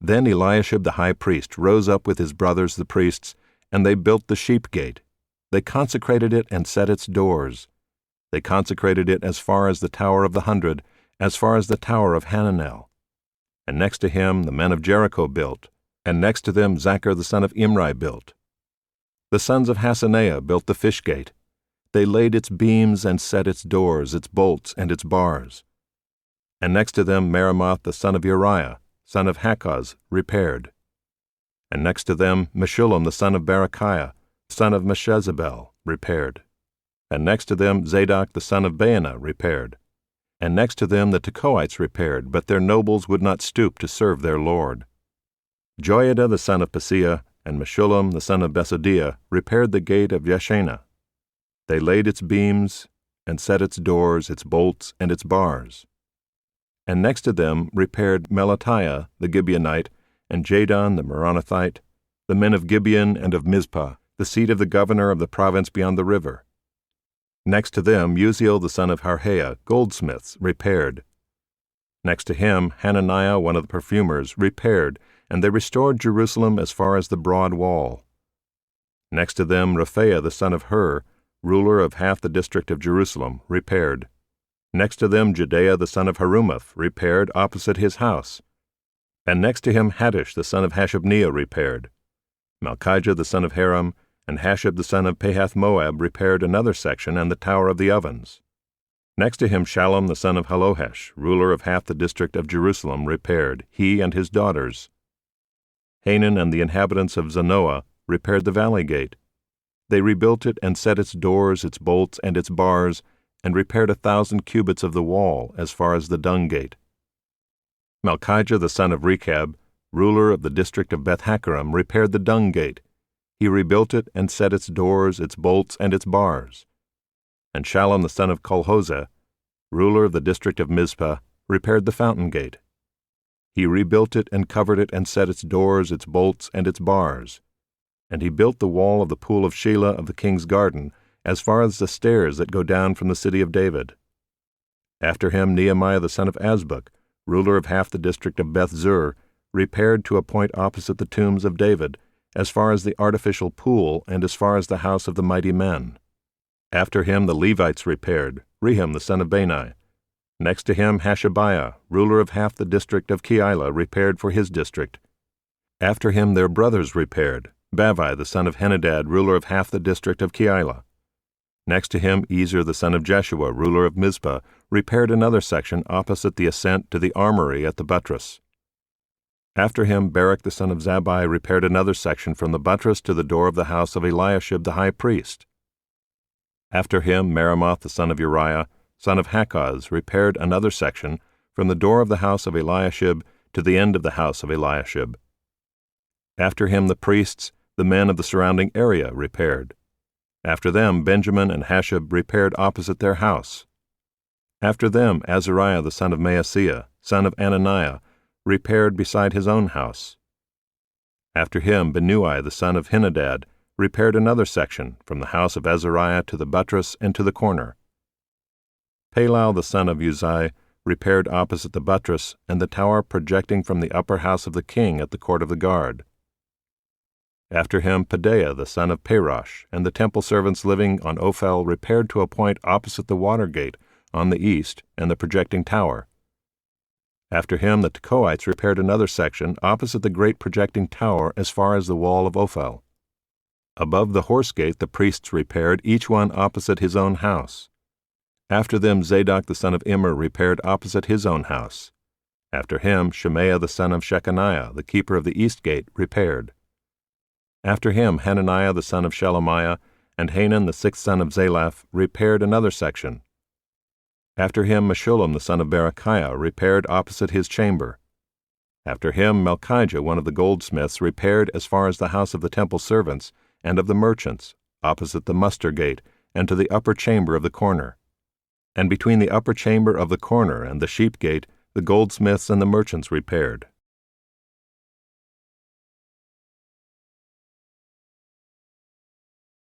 Then Eliashib the high priest rose up with his brothers the priests, and they built the sheep gate. They consecrated it and set its doors. They consecrated it as far as the Tower of the 100, as far as the Tower of Hananel. And next to him the men of Jericho built, and next to them Zachar the son of Imri built. The sons of Hasaneah built the fish gate. They laid its beams and set its doors, its bolts, and its bars. And next to them Meremoth the son of Uriah, son of Hakkoz, repaired. And next to them Meshullam the son of Berechiah, son of Meshezabel, repaired. And next to them Zadok the son of Baanah repaired. And next to them the Tekoites repaired, but their nobles would not stoop to serve their lord. Joiada the son of Paseah and Meshullam the son of Besodiah repaired the gate of Yeshana. They laid its beams and set its doors, its bolts, and its bars. And next to them repaired Melatiah the Gibeonite and Jadon the Meronothite, the men of Gibeon and of Mizpah, the seat of the governor of the province beyond the river. Next to them Uziel the son of Harhaiah, goldsmiths, repaired. Next to him Hananiah one of the perfumers repaired, and they restored Jerusalem as far as the broad wall. Next to them Rephaiah the son of Hur, ruler of half the district of Jerusalem, repaired. Next to them Jedaiah the son of Harumaph repaired opposite his house. And next to him Haddish the son of Hashabneiah repaired. Malchijah the son of Haram and Hashab the son of Pahath-Moab repaired another section and the Tower of the Ovens. Next to him Shallum the son of Halohesh, ruler of half the district of Jerusalem, repaired, he and his daughters. Hanan and the inhabitants of Zanoah repaired the valley gate. They rebuilt it and set its doors, its bolts, and its bars, and repaired 1,000 cubits of the wall as far as the dung gate. Malchijah the son of Rechab, ruler of the district of Beth-Hakkerem, repaired the dung gate. He rebuilt it and set its doors, its bolts, and its bars. And Shallum the son of Colhozeh, ruler of the district of Mizpah, repaired the fountain gate. He rebuilt it and covered it and set its doors, its bolts, and its bars. And he built the wall of the pool of Shelah of the king's garden, as far as the stairs that go down from the city of David. After him Nehemiah the son of Azbuk, ruler of half the district of Beth-zur, repaired to a point opposite the tombs of David, as far as the artificial pool and as far as the house of the mighty men. After him the Levites repaired, Rehum the son of Bani. Next to him Hashabiah, ruler of half the district of Keilah, repaired for his district. After him their brothers repaired, Bavai the son of Henadad, ruler of half the district of Keilah. Next to him Ezer the son of Jeshua, ruler of Mizpah, repaired another section opposite the ascent to the armory at the buttress. After him Barak the son of Zabbai repaired another section from the buttress to the door of the house of Eliashib the high priest. After him Meremoth the son of Uriah, son of Hakkoz, repaired another section from the door of the house of Eliashib to the end of the house of Eliashib. After him the priests, the men of the surrounding area, repaired. After them Benjamin and Hashab repaired opposite their house. After them Azariah the son of Maaseiah, son of Ananiah, repaired beside his own house. After him Binnui the son of Henadad repaired another section from the house of Azariah to the buttress and to the corner. Palal the son of Uzai repaired opposite the buttress and the tower projecting from the upper house of the king at the court of the guard. After him Pedaiah the son of Parosh and the temple servants living on Ophel repaired to a point opposite the water gate on the east and the projecting tower. After him the Tekoites repaired another section opposite the great projecting tower as far as the wall of Ophel. Above the horse gate the priests repaired, each one opposite his own house. After them Zadok the son of Immer repaired opposite his own house. After him Shemaiah the son of Shechaniah, the keeper of the east gate, repaired. After him Hananiah the son of Shelemiah and Hanan the sixth son of Zalaph repaired another section. After him Meshullam the son of Berechiah repaired opposite his chamber. After him Malchijah one of the goldsmiths repaired as far as the house of the temple servants and of the merchants, opposite the muster gate, and to the upper chamber of the corner. And between the upper chamber of the corner and the sheep gate the goldsmiths and the merchants repaired.